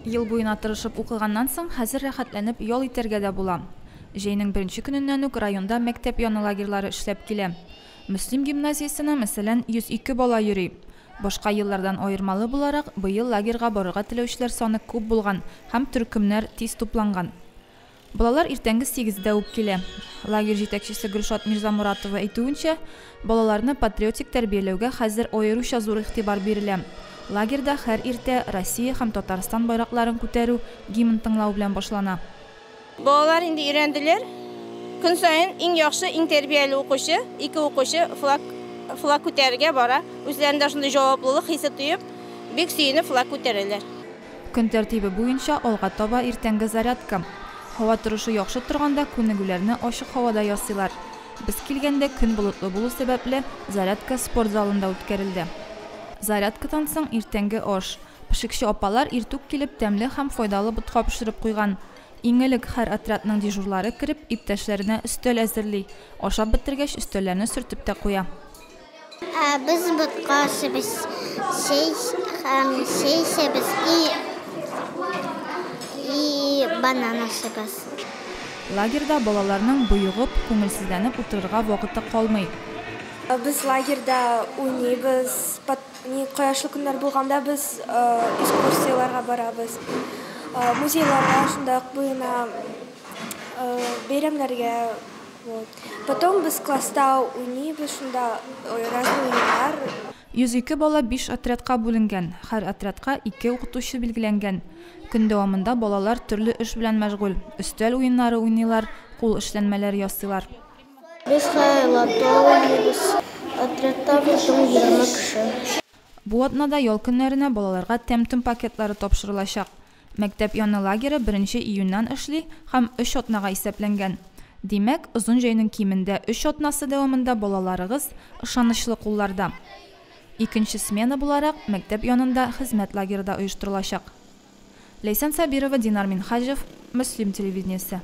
Ел буена тырышып укыганнан соң хәзер рәхәтләнеп ял итәргә дә була. Җәйнең беренче көненнән үк районда мәктәп яны лагерьлары эшләп килә. Мөслим гимназиясенә мәсәлән 102 бала йөри. Башка еллардан аермалы буларак, быел лагерьга барырга теләүчеләр саны күп булган һәм төркемнәр тиз тупланган. Балалар иртәнге 8-дә үк килә. Лагерь җитәкчесе Гөлшат Мирзамуратова әйтүенчә, балаларны патриотик тәрбияләүгә хәзер аеруча зур игътибар бирелә. Лагерьда һәр иртә Россия һәм Татарстан байракларын күтәрү, гимн тыңлау белән башлана. Балалар инде өйрәнделәр. Көн сайын иң яхшы, иң тәрбияле укучы, ике укучы флаг күтәрергә бара. Үзләрендә шундый җаваплылык хисе тоеп, бик сөенеп флаг күтәрәләр. Көн тәртибе буенча алга таба иртәнге зарядка. Һава торышы яхшы торганда күнегүләрне ачык һавада ясыйлар. Без килгәндә көн болытлы булу сәбәпле зарядка спорт залында үткәрелде. Зарядкадан соң иртәнге аш. Пешекче апалар иртүк килеп тәмле һәм файдалы бутка пешереп куйган. Иң элек һәр отрядның дежурлары кереп, иптәшләренә өстәл әзерли. Ашап бетергәч, өстәлләрне сөртеп тә куя. Biz butqa sebez и банана sebez. Лагерьда балаларның буйыгып, күңелсезләнеп утырырга вакыты калмый. Biz лагерьда уйныйбыз, кояшлы көннәр булганда без экскурсияларга барабыз. Музейларга, шундый буена бәйрәмнәргә. Потом без класста уйныйбыз, шунда разный уеннар. 102 бала 5 отрядка бүленгән. Һәр отрядка 2 укытучы билгеләнгән. Көн дәвамында балалар төрле эш белән мәшгуль. Өстәл уеннары уйныйлар, кул эшләнмәләр ясыйлар. Без лото уйныйбыз. Отрядта 20 кеше. Бу атнада ял көннәренә балаларга тәм-том пакетлары тапшырылачак. Мәктәп яны лагере 1 июньнән эшли һәм 3 атнага исәпләнгән. Димәк, озын җәйнең кимендә 3 атнасы дәвамында балаларыгыз ышанычлы кулларда. Икенче смена буларак мәктәп янында хезмәт лагерда оештырылачак. Ләйсән Сабирова, Динар Минхаҗев, Мөслим телевидениесе.